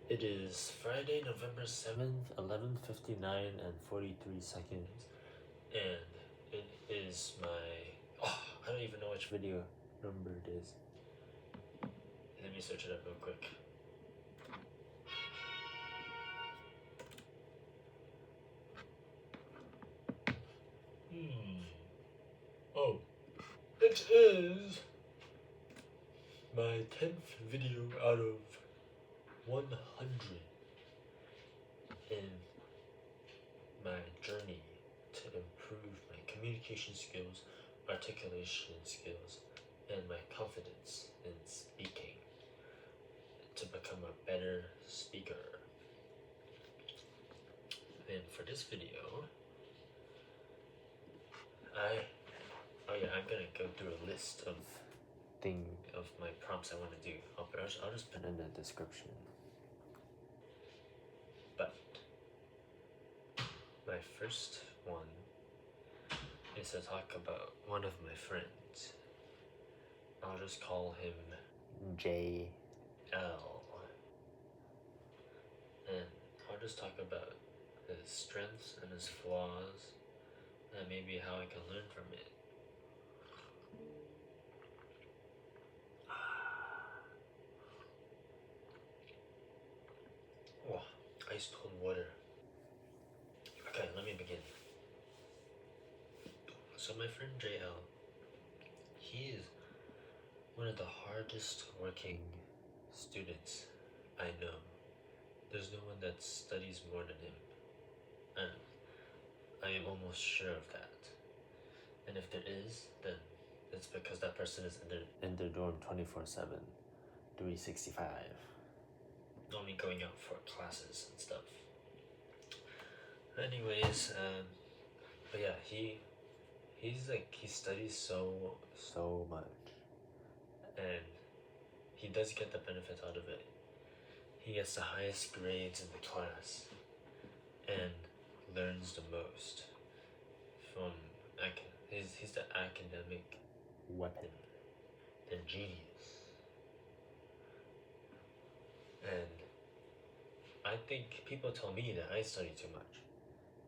It is Friday, November 7th, 11:59 and 43 seconds. And it is I don't even know which video number it is. Let me search it up real quick. Oh, it is my 10th video out of 100 in my journey to improve my communication skills, articulation skills, and my confidence in speaking to become a better speaker. And for this video, I'm gonna go through a list of my prompts I want to do. I'll just put in the description. But my first one is to talk about one of my friends. I'll just call him JL. And I'll just talk about his strengths and his flaws, and maybe how I can learn from it. Oh, ice cold water. Okay, let me begin. So my friend JL, he is one of the hardest working students I know. There's no one that studies more than him, and I am almost sure of that. And if there is, then it's because that person is in their dorm 24/7, 365, only going out for classes and stuff. Anyways, but yeah, he studies so much, and he does get the benefit out of it. He gets the highest grades in the class and learns the most from he's the academic weapon, the genius. And I think people tell me that I study too much.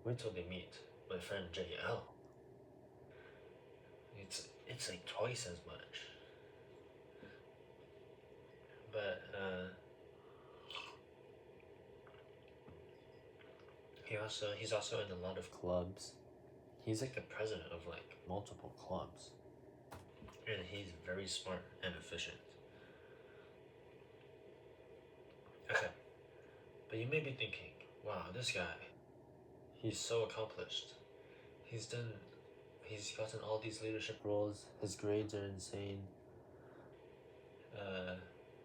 Wait till they meet my friend JL. It's like twice as much. But he's also in a lot of clubs. He's like the president of like multiple clubs. And he's very smart and efficient. Okay. But you may be thinking, wow, this guy, he's so accomplished. He's gotten all these leadership roles. His grades are insane.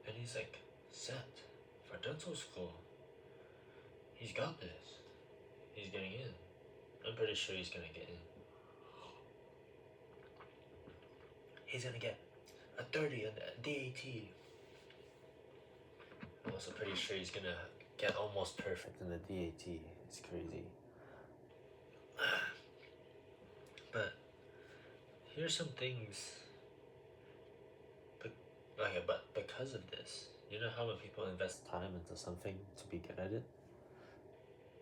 And he's like set for dental school. He's got this. He's getting in. I'm pretty sure he's gonna get in. He's gonna get a 30 on the DAT. I'm also pretty sure he's gonna get almost perfect in the DAT. It's crazy. But here's some things. But because of this, you know how when people invest time into something to be good at it,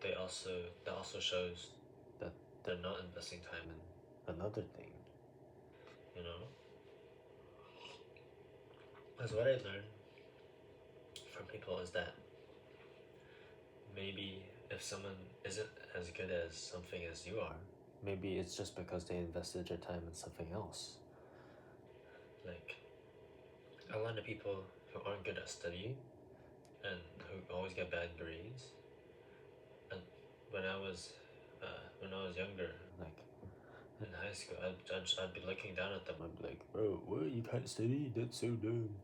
that also shows that they're not investing time in another thing. You know? Because what I learned from people is that maybe if someone isn't as good as something as you are, maybe it's just because they invested their time in something else. Like, a lot of people who aren't good at studying and who always get bad grades, and when I was younger, like in high school, I'd be looking down at them. I'd be like, bro, what, you can't study? That's so dumb.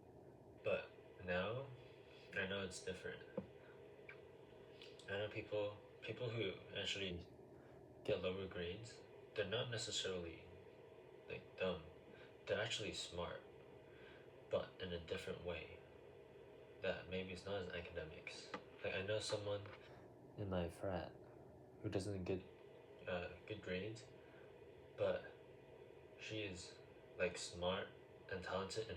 But now I know it's different. I know people who actually get lower grades, they're not necessarily like dumb. They're actually smart, but in a different way that maybe it's not as academics. Like, I know someone in my frat who doesn't get good grades, but she is like smart and talented in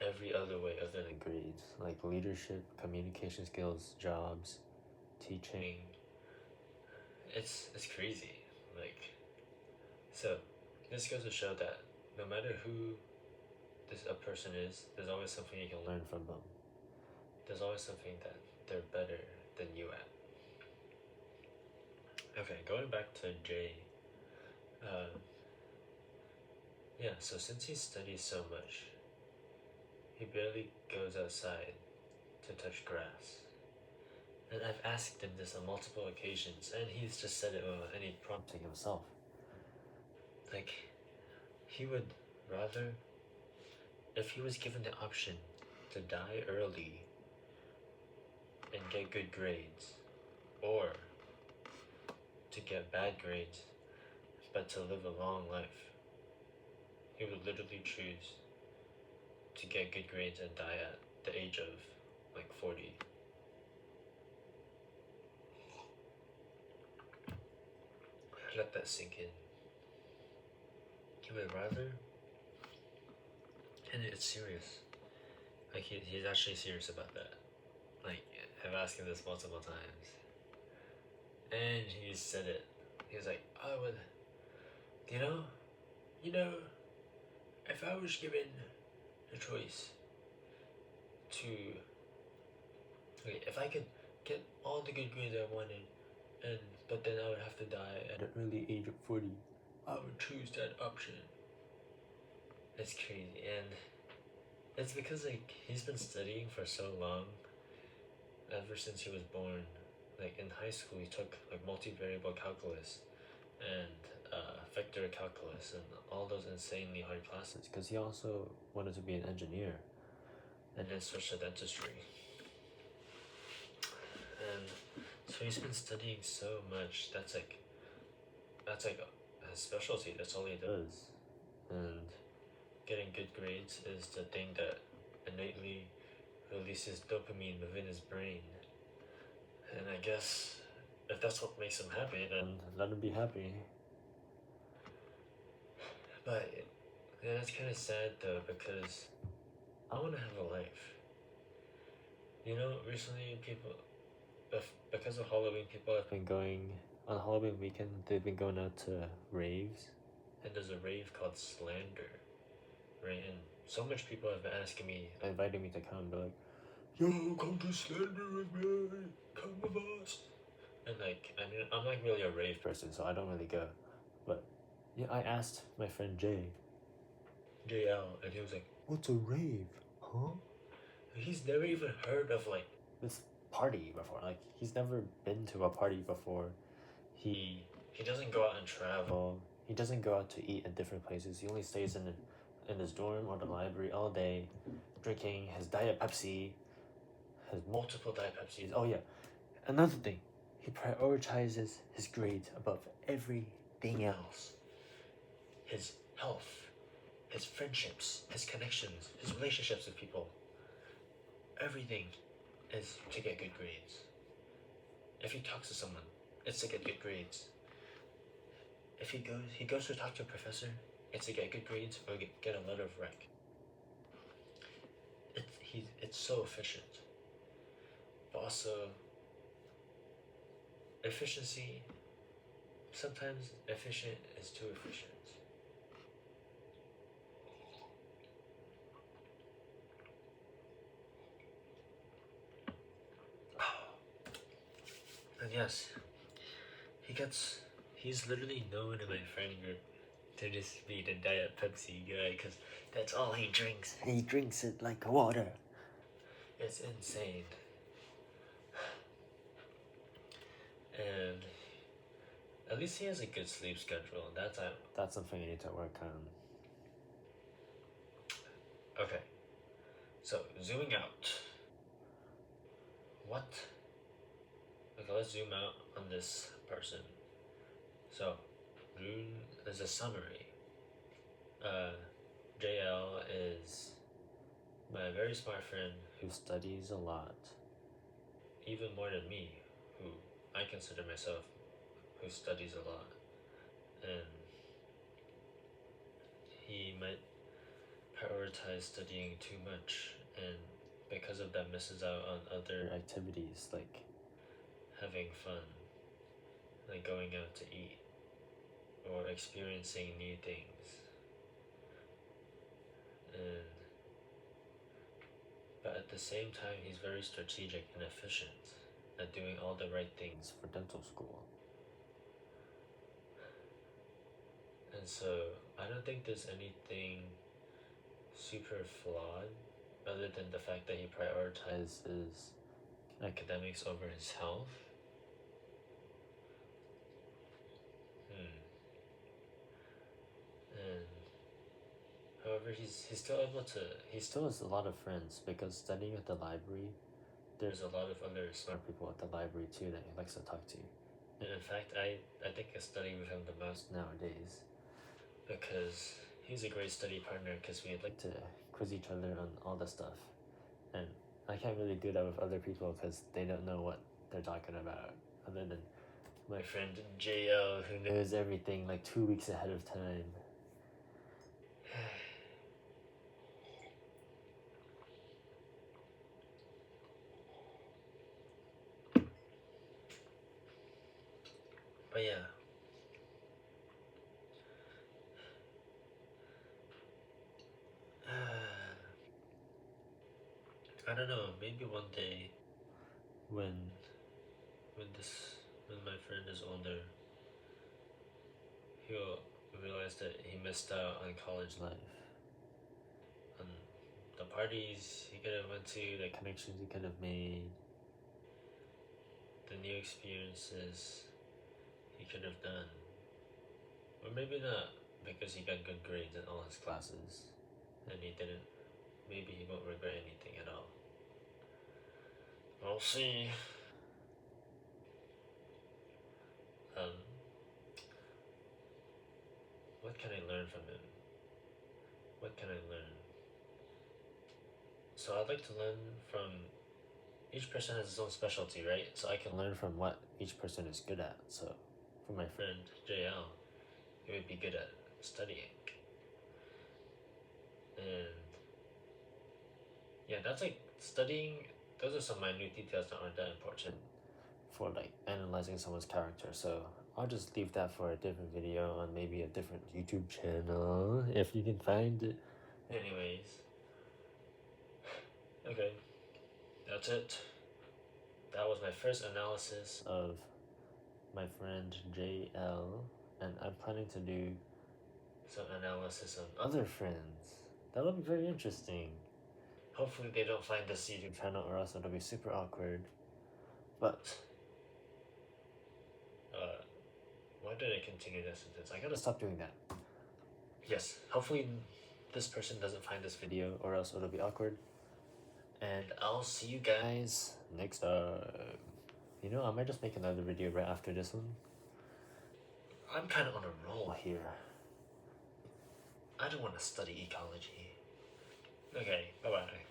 every other way other than grades, like leadership, communication skills, jobs, teaching. It's crazy. Like, so this goes to show that no matter who a person is, there's always something you can learn from them. There's always something that they're better than you at. Okay, going back to Jay. Yeah, so since he studies so much, he barely goes outside to touch grass. And I've asked him this on multiple occasions, and he's just said it without any prompting himself. Like, he would rather, if he was given the option to die early and get good grades, or to get bad grades but to live a long life, he would literally choose to get good grades and die at the age of like 40. Let that sink in. He would rather, and it's serious. Like he's actually serious about that. Like, I've asked him this multiple times, and he said it. He was like, "I would, you know, you know, if I was given the choice to, if I could get all the good grades I wanted, and but then I would have to die at an early age of 40, I would choose that option." It's crazy, and it's because like he's been studying for so long, ever since he was born. Like in high school, he took like multivariable calculus and vector calculus and all those insanely hard classes because he also wanted to be an engineer, and then switched to dentistry. And so he's been studying so much. That's like a specialty. That's all he does. And getting good grades is the thing that innately releases dopamine within his brain. And I guess if that's what makes him happy, then let him be happy. But yeah, that's kind of sad though, because I want to have a life. You know, recently because of Halloween, people have been going on Halloween weekend. They've been going out to raves, and there's a rave called Slander, right? And so much people have been asking me, inviting me to come. They're like, "Yo, come to Slander with me. Come with us." And like, I mean, I'm not really a rave person, so I don't really go. But yeah, I asked my friend JL, and he was like, "What's a rave? Huh?" He's never even heard of like this party before. Like, he's never been to a party before. He doesn't go out and travel. He doesn't go out to eat at different places. He only stays in his dorm or the library all day, drinking his Diet Pepsi, his multiple Diet Pepsis. Oh yeah, another thing, he prioritizes his grades above everything else. His health, his friendships, his connections, his relationships with people. Everything is to get good grades. If he talks to someone, it's to get good grades. If he goes to talk to a professor, it's to get good grades or get a letter of rec. It's so efficient. But also, efficiency, sometimes efficient is too efficient. And yes, he's literally known in my friend group to just be the Diet Pepsi guy, because that's all he drinks. He drinks it like water. It's insane. And at least he has a good sleep schedule. That's something I need to work on. Okay, so zooming out. Okay, let's zoom out on this person. So, as a summary, JL is my very smart friend who studies a lot, even more than me, who I consider myself who studies a lot. And he might prioritize studying too much, and because of that misses out on other activities like having fun, like going out to eat or experiencing new things. And but at the same time, he's very strategic and efficient at doing all the right things for dental school. And so I don't think there's anything super flawed other than the fact that he prioritizes academics over his health. And however, he's still able to. He still has a lot of friends because studying at the library, there's a lot of other smart people at the library too that he likes to talk to. And in fact, I think I study with him the most nowadays because he's a great study partner because we like to quiz each other on all the stuff. And I can't really do that with other people because they don't know what they're talking about other than my friend JL who knows everything like 2 weeks ahead of time. But yeah. I don't know, maybe one day when when my friend is older, he'll realize that he missed out on college life. On the parties he could have went to, the connections he could have made, the new experiences he could have done. Or maybe not, because he got good grades in all his classes and he didn't. Maybe he won't regret anything at all. We'll see. What can I learn from him? What can I learn? So I'd like to learn from each person has his own specialty, right? So I can learn from what each person is good at. So for my friend JL, he would be good at studying. And yeah, that's like studying. Those are some minute details that aren't that important for like analyzing someone's character. So I'll just leave that for a different video on maybe a different YouTube channel if you can find it. Anyways, okay, that's it. That was my first analysis of my friend JL, and I'm planning to do some analysis on other friends. That'll be very interesting. Hopefully they don't find this YouTube channel or else it'll be super awkward. But why did I continue that sentence? I gotta stop doing that. Yes, hopefully this person doesn't find this video or else it'll be awkward. And I'll see you guys next time. You know, I might just make another video right after this one. I'm kind of on a roll here. I don't want to study ecology. Okay, bye-bye.